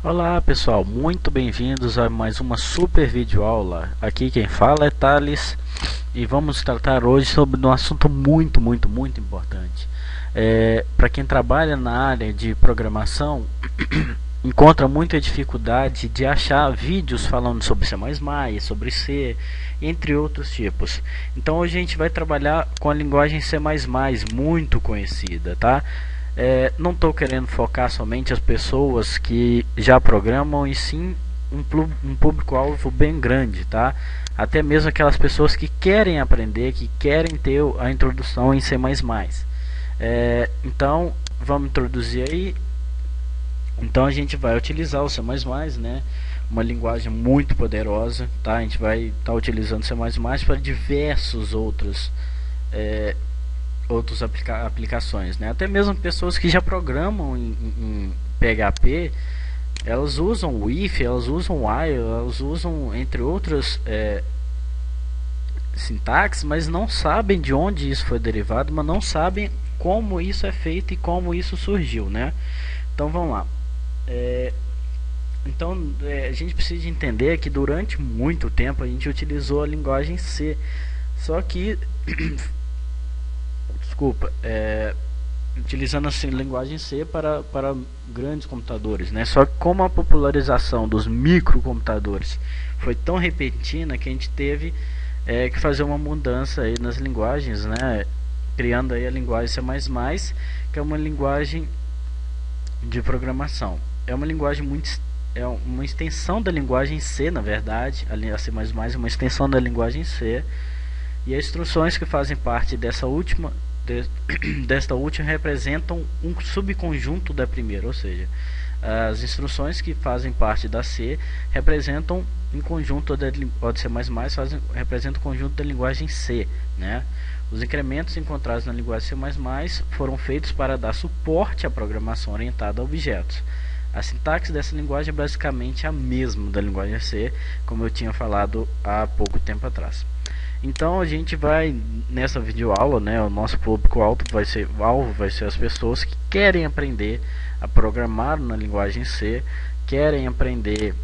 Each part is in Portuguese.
Olá pessoal, muito bem-vindos a mais uma super vídeo aula. Aqui quem fala é Thales e vamos tratar hoje sobre um assunto muito importante. Para quem trabalha na área de programação, encontra muita dificuldade de achar vídeos falando sobre C++, sobre C, entre outros tipos. Então hoje a gente vai trabalhar com a linguagem C++, muito conhecida, tá? Não estou querendo focar somente as pessoas que já programam, e sim um público-alvo bem grande, tá? Até mesmo aquelas pessoas que querem aprender, que querem ter a introdução em C++. Então vamos introduzir aí. Então a gente vai utilizar o C++, né? Uma linguagem muito poderosa, tá? A gente vai estar utilizando C++ para diversos outras aplicações, né? Até mesmo pessoas que já programam em PHP, elas usam o if, elas usam o while, elas usam entre outras sintaxes, mas não sabem de onde isso foi derivado, mas não sabem como isso é feito e como isso surgiu, né? Então vamos lá. A gente precisa entender que durante muito tempo a gente utilizou a linguagem C, só que utilizando assim a linguagem C para grandes computadores, né? Só que como a popularização dos microcomputadores foi tão repentina que a gente teve que fazer uma mudança aí nas linguagens, né? Criando aí a linguagem C++, que é uma linguagem de programação. É uma linguagem uma extensão da linguagem C, na verdade. A C++ é uma extensão da linguagem C, e as instruções que fazem parte desta última representam um subconjunto da primeira, ou seja, as instruções que fazem parte da C representam em conjunto da C++, representam o conjunto da linguagem C, né? Os incrementos encontrados na linguagem C++ foram feitos para dar suporte à programação orientada a objetos. A sintaxe dessa linguagem é basicamente a mesma da linguagem C, como eu tinha falado há pouco tempo atrás. Então a gente vai nessa videoaula, né, o nosso público-alvo vai ser as pessoas que querem aprender a programar na linguagem C, querem aprender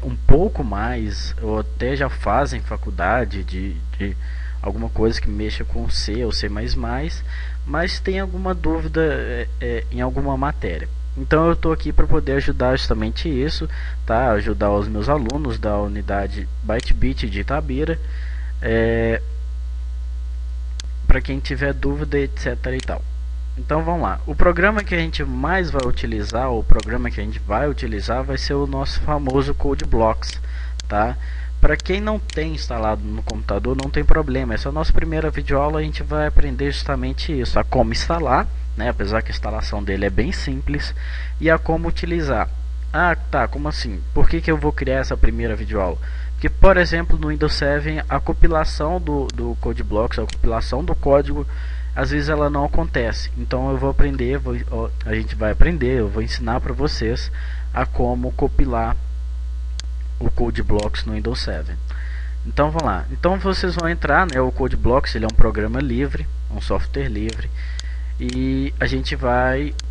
um pouco mais, ou até já fazem faculdade de alguma coisa que mexa com C ou C++, mas tem alguma dúvida em alguma matéria. Então eu estou aqui para poder ajudar justamente isso, tá? Ajudar os meus alunos da unidade ByteBit de Itabira, para quem tiver dúvida, etc e tal. Então vamos lá. O programa que a gente mais vai utilizar, ou o programa que a gente vai utilizar, vai ser o nosso famoso CodeBlocks, tá? Para quem não tem instalado no computador, não tem problema. Essa é a nossa primeira videoaula, a gente vai aprender justamente isso, a como instalar, né? Apesar que a instalação dele é bem simples, e a como utilizar. Ah, tá, como assim? Por que eu vou criar essa primeira videoaula? Porque, por exemplo, no Windows 7, a compilação do CodeBlocks, a compilação do código, às vezes ela não acontece. Então eu vou aprender, a gente vai aprender, eu vou ensinar para vocês a como compilar o CodeBlocks no Windows 7. Então vamos lá. Então vocês vão entrar, né? O CodeBlocks, ele é um programa livre, um software livre, e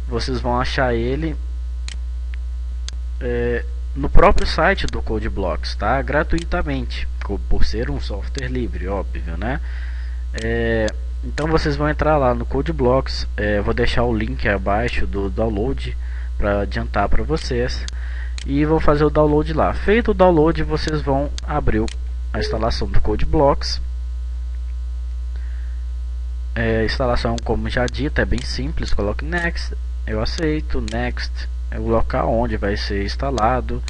vocês vão achar ele no próprio site do CodeBlocks, tá? Gratuitamente, por ser um software livre, óbvio, né? Então vocês vão entrar lá no CodeBlocks, vou deixar o link abaixo do download para adiantar para vocês, e vou fazer o download lá. Feito o download, vocês vão abrir a instalação do CodeBlocks. A instalação, como já dito, é bem simples. Coloque Next, eu aceito. Next é o local onde vai ser instalado,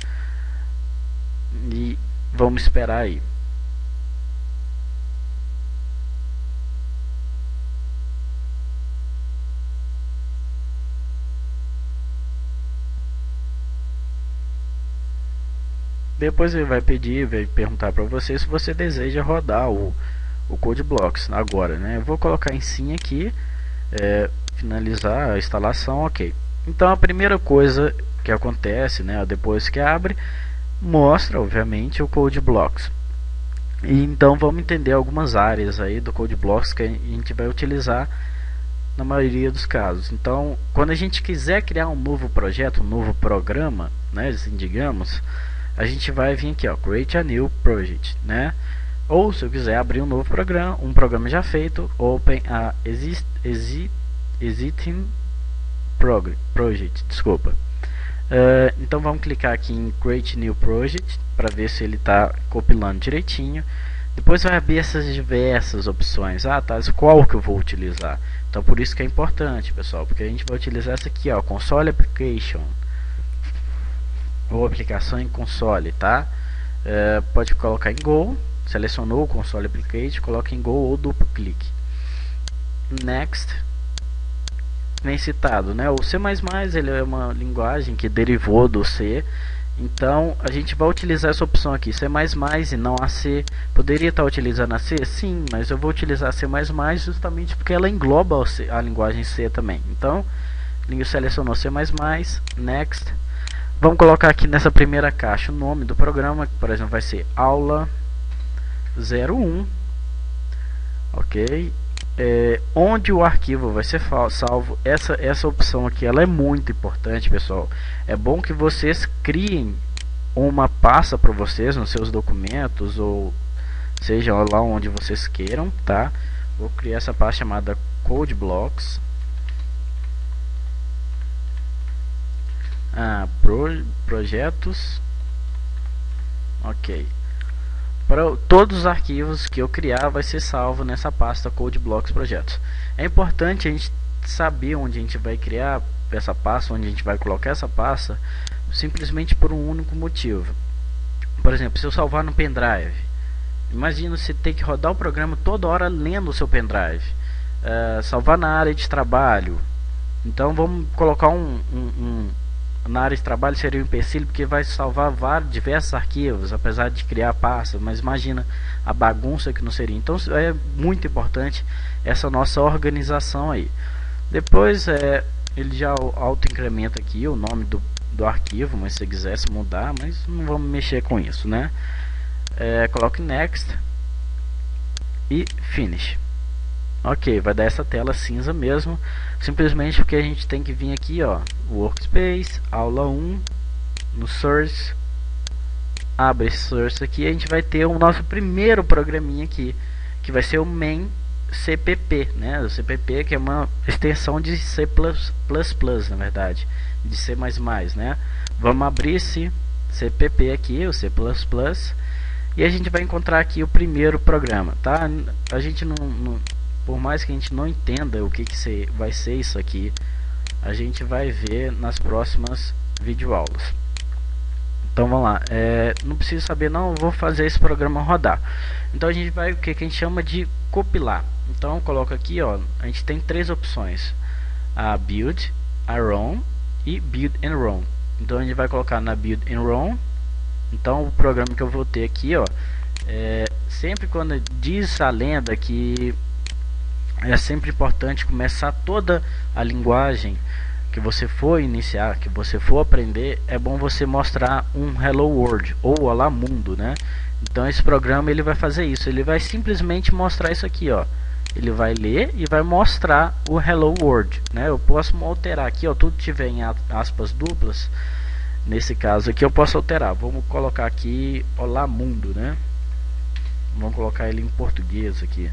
e vamos esperar aí. Depois ele vai perguntar para você se você deseja rodar o CodeBlocks agora, né? Eu vou colocar em sim aqui, finalizar a instalação, ok. Então a primeira coisa que acontece, né, depois que abre, mostra obviamente o Code Blocks. E então vamos entender algumas áreas aí do Code Blocks que a gente vai utilizar na maioria dos casos. Então, quando a gente quiser criar um novo projeto, um novo programa, né, assim, digamos, a gente vai vir aqui, ó, Create a New Project, né? Ou se eu quiser abrir um novo programa, um programa já feito, Open a Existing Project, desculpa. Então vamos clicar aqui em Create New Project para ver se ele está compilando direitinho. Depois vai abrir essas diversas opções. Tá, qual que eu vou utilizar? Então por isso que é importante, pessoal, porque a gente vai utilizar essa aqui, ó, Console Application, ou aplicação em console, tá? Pode colocar em Go, selecionou o Console Application, coloca em Go ou duplo clique. Next. Nem citado, né? O C++ ele é uma linguagem que derivou do C, então a gente vai utilizar essa opção aqui, C++ e não AC. Poderia estar utilizando a C? Sim, mas eu vou utilizar C++ justamente porque ela engloba a linguagem C também. Então, selecionou C++, Next. Vamos colocar aqui nessa primeira caixa o nome do programa, que por exemplo vai ser aula 01, ok? Onde o arquivo vai ser salvo. Essa opção aqui ela é muito importante, pessoal. É bom que vocês criem uma pasta para vocês nos seus documentos, ou seja lá onde vocês queiram, tá? Vou criar essa pasta chamada Code Blocks. Projetos, ok. Para todos os arquivos que eu criar vai ser salvo nessa pasta Code Blocks Projetos. É importante a gente saber onde a gente vai criar essa pasta, onde a gente vai colocar essa pasta, simplesmente por um único motivo. Por exemplo, se eu salvar no pendrive, imagina você ter que rodar o programa toda hora lendo o seu pendrive. Salvar na área de trabalho, então vamos colocar na área de trabalho seria um empecilho, porque vai salvar diversos arquivos, apesar de criar pastas, mas imagina a bagunça que não seria. Então é muito importante essa nossa organização aí. Depois ele já auto incrementa aqui o nome do arquivo, mas se você quisesse mudar, mas não vamos mexer com isso, né? Coloque Next e Finish. Ok, vai dar essa tela cinza mesmo, simplesmente porque a gente tem que vir aqui, ó, Workspace, aula 1, no Source, abre esse Source aqui e a gente vai ter o nosso primeiro programinha aqui, que vai ser o main CPP, né? O CPP que é uma extensão de C++, na verdade, de C++, né? Vamos abrir esse CPP aqui, o C++, e a gente vai encontrar aqui o primeiro programa, tá? A gente por mais que a gente não entenda o que vai ser isso aqui, a gente vai ver nas próximas videoaulas. Então vamos lá, não preciso saber não, eu vou fazer esse programa rodar. Então a gente vai, o que a gente chama de compilar. Então coloca aqui, ó, a gente tem três opções: a build, a run e build and run. Então a gente vai colocar na build and run. Então o programa que eu vou ter aqui, ó, sempre quando diz a lenda que é sempre importante começar toda a linguagem que você for iniciar, que você for aprender, é bom você mostrar um Hello World ou Olá Mundo, né? Então esse programa ele vai fazer isso, ele vai simplesmente mostrar isso aqui, ó. Ele vai ler e vai mostrar o Hello World, né? Eu posso alterar aqui, ó, tudo tiver em aspas duplas. Nesse caso aqui eu posso alterar. Vamos colocar aqui Olá Mundo, né? Vamos colocar ele em português aqui.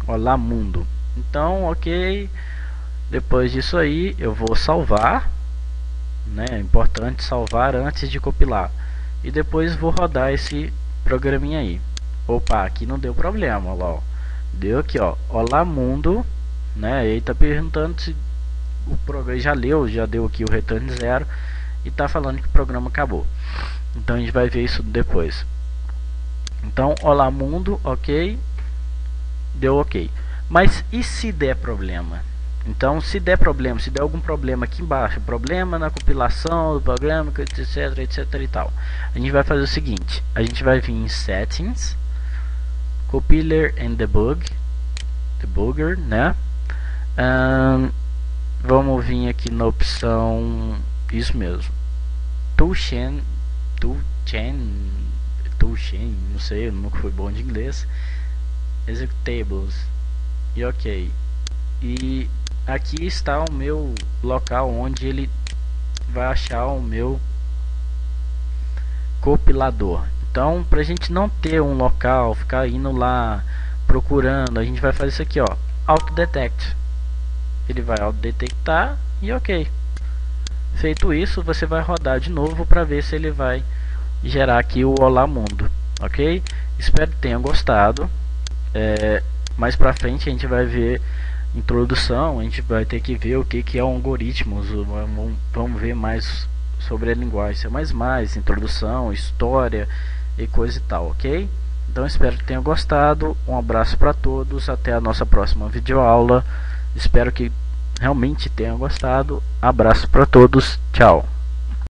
Olá Mundo. Então, ok. Depois disso aí, eu vou salvar, né? É importante salvar antes de compilar. E depois vou rodar esse programinha aí. Opa, aqui não deu problema, ó. Deu aqui, ó. Olá Mundo, né? Ele tá perguntando se o programa já deu aqui o return 0 e tá falando que o programa acabou. Então a gente vai ver isso depois. Então, Olá Mundo, ok. Deu ok. Mas e se der problema? Então, se der problema, se der algum problema aqui embaixo, problema na compilação do programa, etc, etc e tal, a gente vai fazer o seguinte: a gente vai vir em Settings, Compiler and Debugger, né? Vamos vir aqui na opção, isso mesmo, Touchen, Touchen, Touchen, não sei, eu nunca fui bom de inglês, Executables, e ok. E aqui está o meu local onde ele vai achar o meu compilador. Então, para a gente não ter um local, ficar indo lá procurando, a gente vai fazer isso aqui, ó, Auto Detect. Ele vai auto detectar e ok. Feito isso, você vai rodar de novo para ver se ele vai gerar aqui o Olá Mundo, ok? Espero que tenham gostado. Mais para frente a gente vai ver introdução, a gente vai ter que ver o que é um algoritmo, vamos ver mais sobre a linguagem C++, introdução, história e coisa e tal, ok? Então espero que tenham gostado, um abraço para todos, até a nossa próxima videoaula, espero que realmente tenham gostado, abraço para todos, tchau!